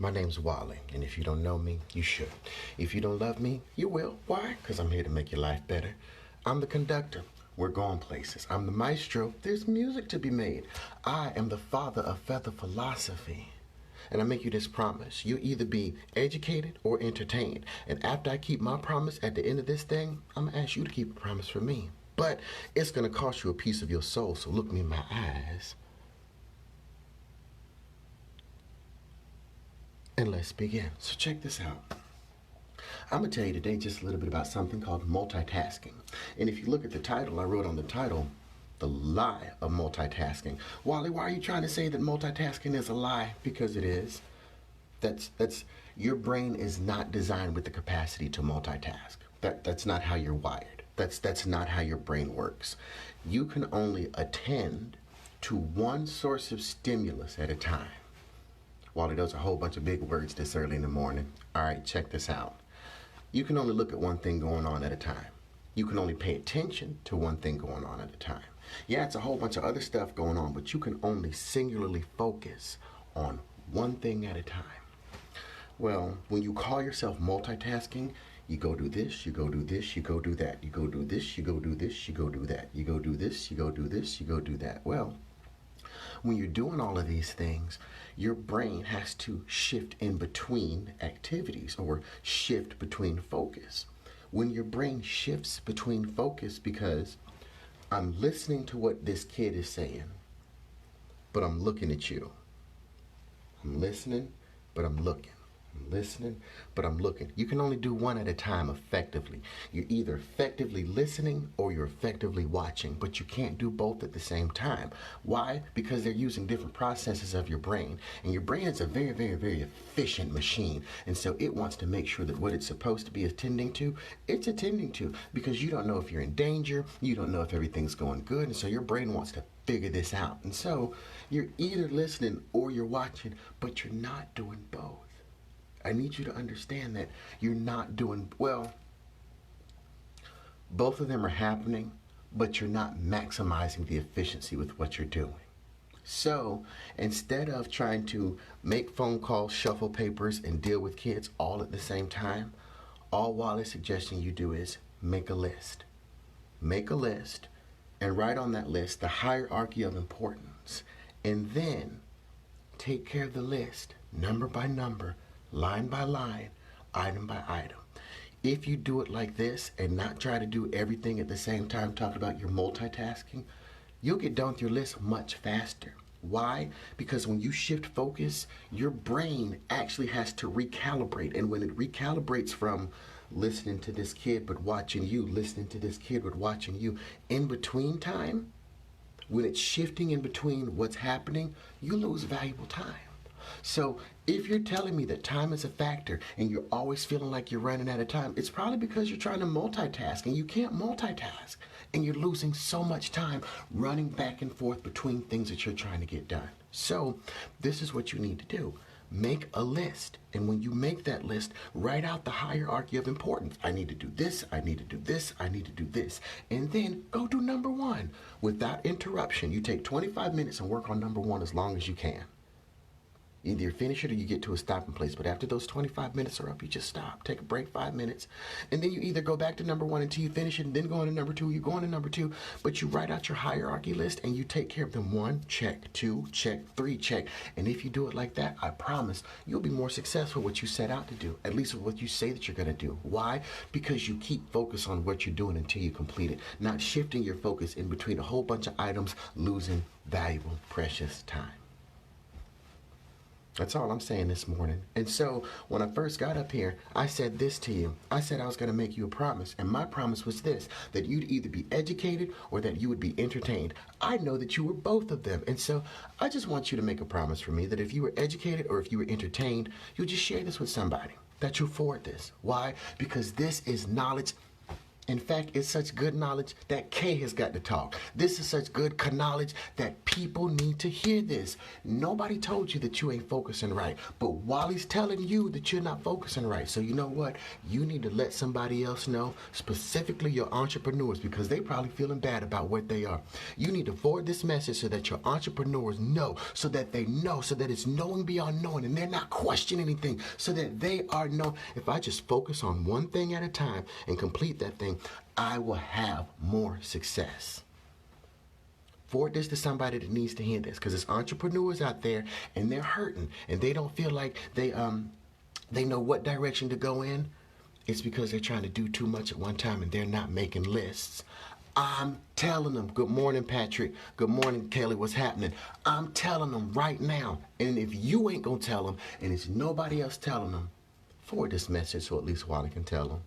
My name's Wally, and if you don't know me, you should. If you don't love me, you will. Why? Because I'm here to make your life better. I'm the conductor. We're going places. I'm the maestro. There's music to be made. I am the father of feather philosophy. And I make you this promise. You'll either be educated or entertained. And after I keep my promise at the end of this thing, I'm going to ask you to keep a promise for me. But it's going to cost you a piece of your soul, so look me in my eyes. And let's begin. So check this out. I'm going to tell you today just a little bit about something called multitasking. And if you look at the title, I wrote on the title, The Lie of Multitasking. Wally, why are you trying to say that multitasking is a lie? Because it is. That's your brain is not designed with the capacity to multitask. That's not how you're wired. That's not how your brain works. You can only attend to one source of stimulus at a time. Wally, those are a whole bunch of big words this early in the morning. All right, check this out. You can only look at one thing going on at a time. You can only pay attention to one thing going on at a time. Yeah, it's a whole bunch of other stuff going on, but you can only singularly focus on one thing at a time. Well, when you call yourself multitasking, you go do this, you go do this, you go do that, you go do this, you go do this, you go do that, you go do this, you go do this, you go do that. Well, when you're doing all of these things, your brain has to shift in between activities or shift between focus. When your brain shifts between focus, because I'm listening to what this kid is saying, but I'm looking at you. I'm listening, but I'm looking. I'm listening, but I'm looking. You can only do one at a time effectively. You're either effectively listening or you're effectively watching, but you can't do both at the same time. Why? Because they're using different processes of your brain. And your brain is a very, very, very efficient machine. And so it wants to make sure that what it's supposed to be attending to, it's attending to, because you don't know if you're in danger, you don't know if everything's going good, and so your brain wants to figure this out. And so you're either listening or you're watching, but you're not doing both. I need you to understand that you're not doing, well, both of them are happening, but you're not maximizing the efficiency with what you're doing. So instead of trying to make phone calls, shuffle papers, and deal with kids all at the same time, all Wally's suggesting you do is make a list. Make a list and write on that list the hierarchy of importance, and then take care of the list number by number, line by line, item by item. If you do it like this and not try to do everything at the same time, talking about your multitasking, you'll get done with your list much faster. Why? Because when you shift focus, your brain actually has to recalibrate. And when it recalibrates from listening to this kid but watching you, listening to this kid but watching you, in between time, when it's shifting in between what's happening, you lose valuable time. So if you're telling me that time is a factor and you're always feeling like you're running out of time, it's probably because you're trying to multitask and you can't multitask. And you're losing so much time running back and forth between things that you're trying to get done. So this is what you need to do. Make a list. And when you make that list, write out the hierarchy of importance. I need to do this, I need to do this, I need to do this. And then go do number one without interruption. You take 25 minutes and work on number one as long as you can. Either you finish it or you get to a stopping place. But after those 25 minutes are up, you just stop. Take a break, 5 minutes. And then you either go back to number one until you finish it and then go on to number two. You go on to number two. But you write out your hierarchy list and you take care of them. 1, check. 2, check. 3, check. And if you do it like that, I promise you'll be more successful at what you set out to do. At least with what you say that you're going to do. Why? Because you keep focus on what you're doing until you complete it. Not shifting your focus in between a whole bunch of items, losing valuable, precious time. That's all I'm saying this morning. And so when I first got up here, I said this to you. I said I was going to make you a promise. And my promise was this, that you'd either be educated or that you would be entertained. I know that you were both of them. And so I just want you to make a promise for me that if you were educated or if you were entertained, you'll just share this with somebody, that you'll forward this. Why? Because this is knowledge In fact, it's such good knowledge that Kay has got to talk. This is such good knowledge that people need to hear this. Nobody told you that you ain't focusing right, but Wally's telling you that you're not focusing right. So you know what? You need to let somebody else know, specifically your entrepreneurs, because they probably feeling bad about where they are. You need to forward this message so that your entrepreneurs know, so that they know, so that it's knowing beyond knowing, and they're not questioning anything, so that they are know. If I just focus on one thing at a time and complete that thing, I will have more success. Forward this to somebody that needs to hear this, because there's entrepreneurs out there and they're hurting and they don't feel like they know what direction to go in. It's because they're trying to do too much at one time and they're not making lists. I'm telling them, good morning, Patrick. Good morning, Kelly. What's happening? I'm telling them right now. And if you ain't gonna tell them and it's nobody else telling them, forward this message so at least Wally can tell them.